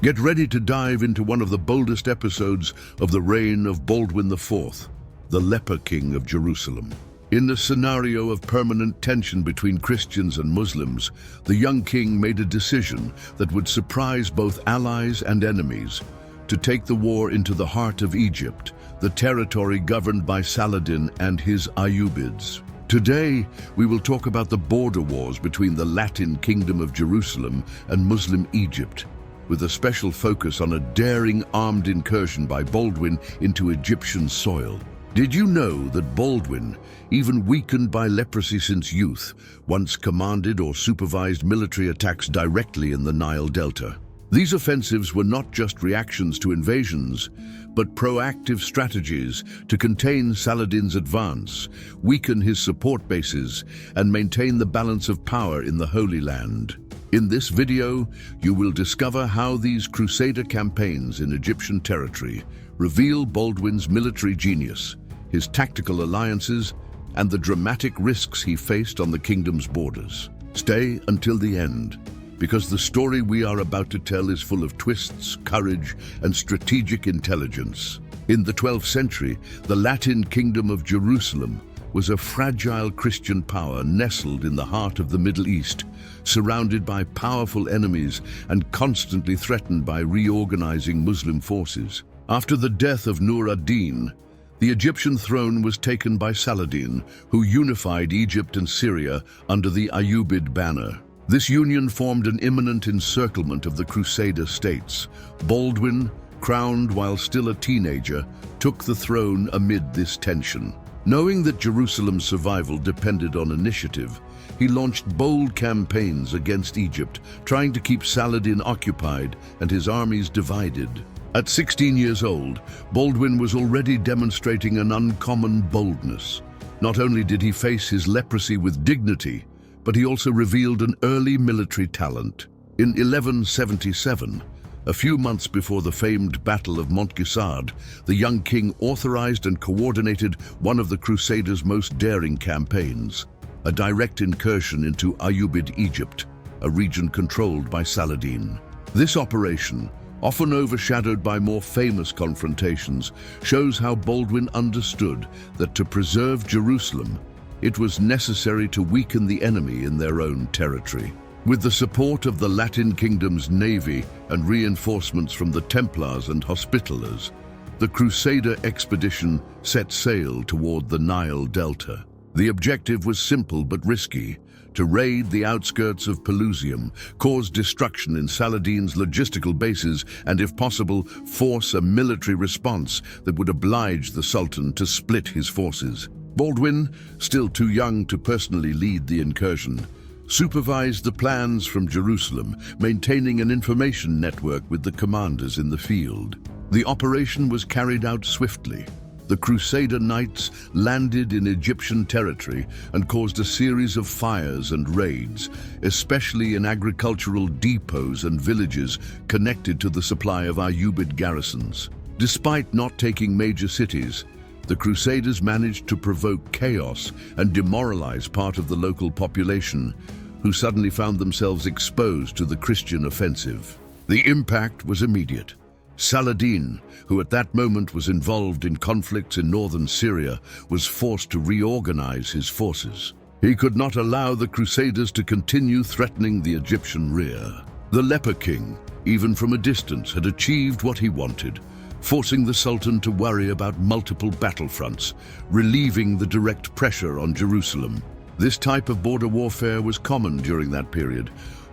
Get ready to dive into one of the boldest episodes of the reign of Baldwin IV, the Leper King of Jerusalem. In the scenario of permanent tension between Christians and Muslims, the young king made a decision that would surprise both allies and enemies: to take the war into the heart of Egypt, the territory governed by Saladin and his Ayyubids. Today, we will talk about the border wars between the Latin Kingdom of Jerusalem and Muslim Egypt, with a special focus on a daring armed incursion by Baldwin into Egyptian soil. Did you know that Baldwin, even weakened by leprosy since youth, once commanded or supervised military attacks directly in the Nile Delta? These offensives were not just reactions to invasions, but proactive strategies to contain Saladin's advance, weaken his support bases, and maintain the balance of power in the Holy Land. In this video, you will discover how these Crusader campaigns in Egyptian territory reveal Baldwin's military genius, his tactical alliances, and the dramatic risks he faced on the kingdom's borders. Stay until the end, because the story we are about to tell is full of twists, courage, and strategic intelligence. In the 12th century, the Latin Kingdom of Jerusalem was a fragile Christian power nestled in the heart of the Middle East, surrounded by powerful enemies and constantly threatened by reorganizing Muslim forces. After the death of Nur ad-Din, the Egyptian throne was taken by Saladin, who unified Egypt and Syria under the Ayyubid banner. This union formed an imminent encirclement of the Crusader states. Baldwin, crowned while still a teenager, took the throne amid this tension. Knowing that Jerusalem's survival depended on initiative, he launched bold campaigns against Egypt, trying to keep Saladin occupied and his armies divided. At 16 years old, Baldwin was already demonstrating an uncommon boldness. Not only did he face his leprosy with dignity, but he also revealed an early military talent. In 1177, a few months before the famed Battle of Montgisard, the young king authorized and coordinated one of the Crusaders' most daring campaigns, a direct incursion into Ayyubid Egypt, a region controlled by Saladin. This operation, often overshadowed by more famous confrontations, shows how Baldwin understood that to preserve Jerusalem, it was necessary to weaken the enemy in their own territory. With the support of the Latin Kingdom's navy and reinforcements from the Templars and Hospitallers, the Crusader expedition set sail toward the Nile Delta. The objective was simple but risky: to raid the outskirts of Pelusium, cause destruction in Saladin's logistical bases, and, if possible, force a military response that would oblige the Sultan to split his forces. Baldwin, still too young to personally lead the incursion, supervised the plans from Jerusalem, maintaining an information network with the commanders in the field. The operation was carried out swiftly. The Crusader knights landed in Egyptian territory and caused a series of fires and raids, especially in agricultural depots and villages connected to the supply of Ayyubid garrisons. Despite not taking major cities, the Crusaders managed to provoke chaos and demoralize part of the local population, who suddenly found themselves exposed to the Christian offensive. The impact was immediate. Saladin, who at that moment was involved in conflicts in northern Syria, was forced to reorganize his forces. He could not allow the Crusaders to continue threatening the Egyptian rear. The Leper King, even from a distance, had achieved what he wanted, forcing the Sultan to worry about multiple battlefronts, relieving the direct pressure on Jerusalem. This type of border warfare was common during that period,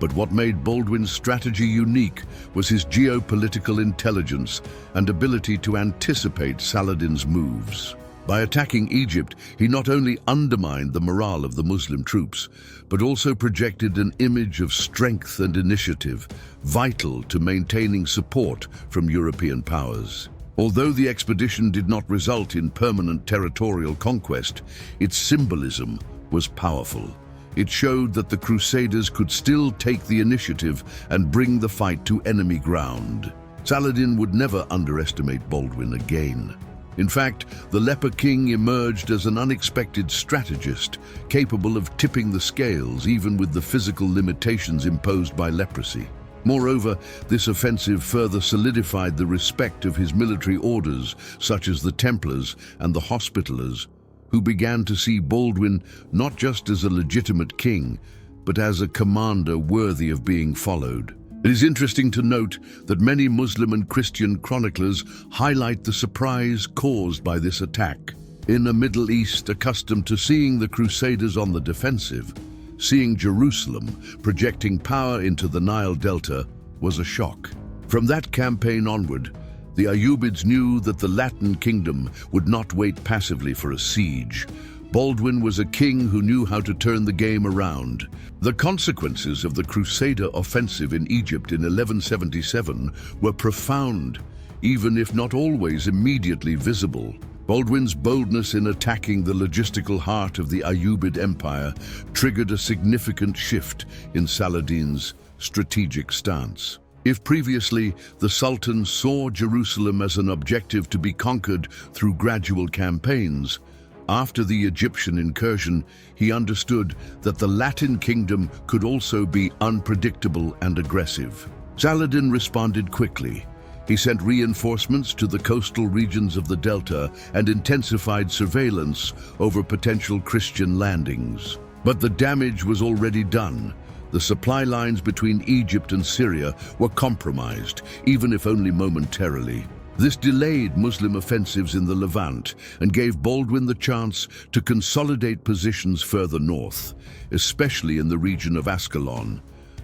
but what made Baldwin's strategy unique was his geopolitical intelligence and ability to anticipate Saladin's moves. By attacking Egypt, he not only undermined the morale of the Muslim troops, but also projected an image of strength and initiative, vital to maintaining support from European powers. Although the expedition did not result in permanent territorial conquest, its symbolism was powerful. It showed that the Crusaders could still take the initiative and bring the fight to enemy ground. Saladin would never underestimate Baldwin again. In fact, the Leper King emerged as an unexpected strategist, capable of tipping the scales even with the physical limitations imposed by leprosy. Moreover, this offensive further solidified the respect of his military orders, such as the Templars and the Hospitallers, who began to see Baldwin not just as a legitimate king, but as a commander worthy of being followed. It is interesting to note that many Muslim and Christian chroniclers highlight the surprise caused by this attack. In a Middle East accustomed to seeing the Crusaders on the defensive, seeing Jerusalem projecting power into the Nile Delta was a shock. From that campaign onward, the Ayyubids knew that the Latin kingdom would not wait passively for a siege. Baldwin was a king who knew how to turn the game around. The consequences of the Crusader offensive in Egypt in 1177 were profound, even if not always immediately visible. Baldwin's boldness in attacking the logistical heart of the Ayyubid Empire triggered a significant shift in Saladin's strategic stance. If previously the Sultan saw Jerusalem as an objective to be conquered through gradual campaigns, after the Egyptian incursion, he understood that the Latin kingdom could also be unpredictable and aggressive. Saladin responded quickly. He sent reinforcements to the coastal regions of the Delta and intensified surveillance over potential Christian landings. But the damage was already done. The supply lines between Egypt and Syria were compromised, even if only momentarily. This delayed Muslim offensives in the Levant and gave Baldwin the chance to consolidate positions further north, especially in the region of Ascalon,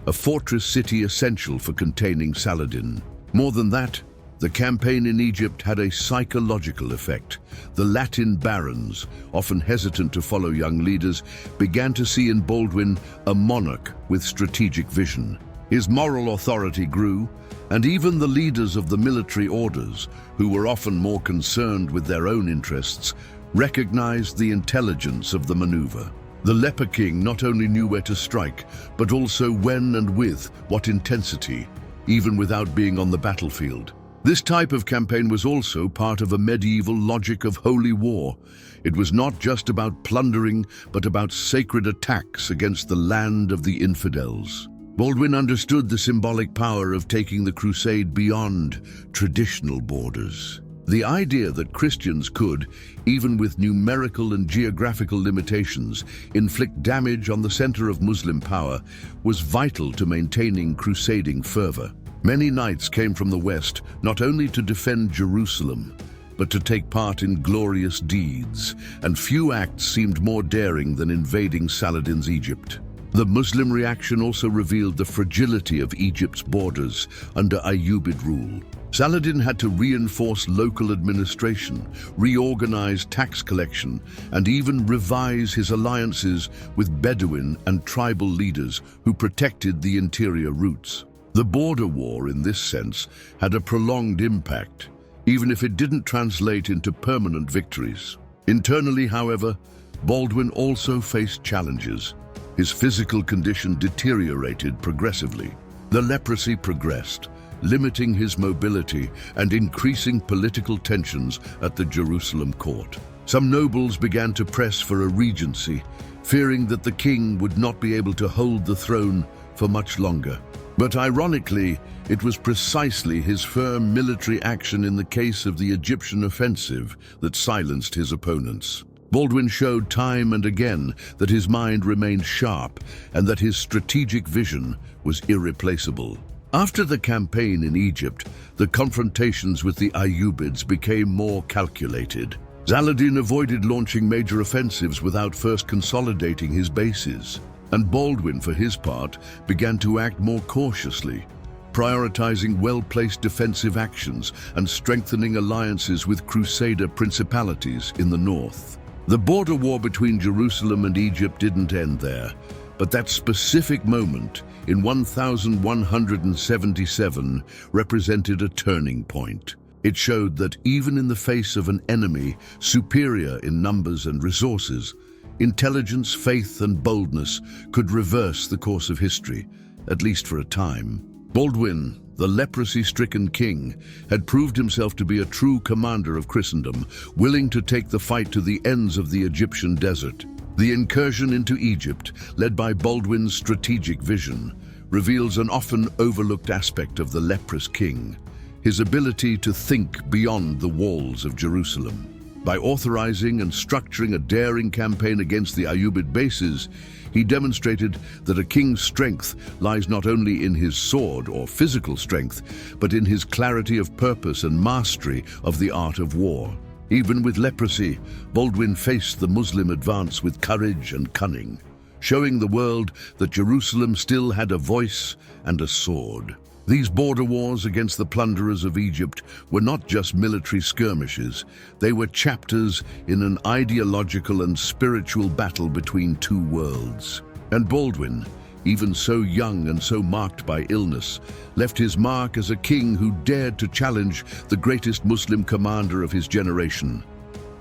a fortress city essential for containing Saladin. More than that, the campaign in Egypt had a psychological effect. The Latin barons, often hesitant to follow young leaders, began to see in Baldwin a monarch with strategic vision. His moral authority grew, and even the leaders of the military orders, who were often more concerned with their own interests, recognized the intelligence of the maneuver. The leper king not only knew where to strike, but also when and with what intensity, even without being on the battlefield. This type of campaign was also part of a medieval logic of holy war. It was not just about plundering, but about sacred attacks against the land of the infidels. Baldwin understood the symbolic power of taking the crusade beyond traditional borders. The idea that Christians could, even with numerical and geographical limitations, inflict damage on the center of Muslim power was vital to maintaining crusading fervor. Many knights came from the west not only to defend Jerusalem, but to take part in glorious deeds, and few acts seemed more daring than invading Saladin's Egypt. The Muslim reaction also revealed the fragility of Egypt's borders under Ayyubid rule. Saladin had to reinforce local administration, reorganize tax collection, and even revise his alliances with Bedouin and tribal leaders who protected the interior routes. The border war, in this sense, had a prolonged impact, even if it didn't translate into permanent victories. Internally, however, Baldwin also faced challenges. His physical condition deteriorated progressively. The leprosy progressed, limiting his mobility and increasing political tensions at the Jerusalem court. Some nobles began to press for a regency, fearing that the king would not be able to hold the throne for much longer. But ironically, it was precisely his firm military action in the case of the Egyptian offensive that silenced his opponents. Baldwin showed time and again that his mind remained sharp and that his strategic vision was irreplaceable. After the campaign in Egypt, the confrontations with the Ayyubids became more calculated. Saladin avoided launching major offensives without first consolidating his bases, and Baldwin, for his part, began to act more cautiously, prioritizing well-placed defensive actions and strengthening alliances with Crusader principalities in the north. The border war between Jerusalem and Egypt didn't end there, but that specific moment in 1177 represented a turning point. It showed that even in the face of an enemy superior in numbers and resources, intelligence, faith, and boldness could reverse the course of history, at least for a time. Baldwin, the leprosy-stricken king, had proved himself to be a true commander of Christendom, willing to take the fight to the ends of the Egyptian desert. The incursion into Egypt, led by Baldwin's strategic vision, reveals an often overlooked aspect of the leprous king, his ability to think beyond the walls of Jerusalem. By authorizing and structuring a daring campaign against the Ayyubid bases, he demonstrated that a king's strength lies not only in his sword or physical strength, but in his clarity of purpose and mastery of the art of war. Even with leprosy, Baldwin faced the Muslim advance with courage and cunning, showing the world that Jerusalem still had a voice and a sword. These border wars against the plunderers of Egypt were not just military skirmishes, they were chapters in an ideological and spiritual battle between two worlds. And Baldwin, even so young and so marked by illness, left his mark as a king who dared to challenge the greatest Muslim commander of his generation,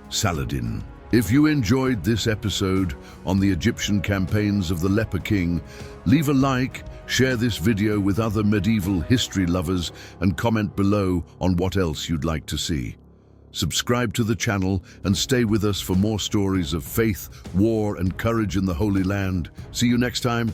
Saladin. If you enjoyed this episode on the Egyptian campaigns of the Leper King, leave a like, share this video with other medieval history lovers, and comment below on what else you'd like to see. Subscribe to the channel and stay with us for more stories of faith, war, and courage in the Holy Land. See you next time.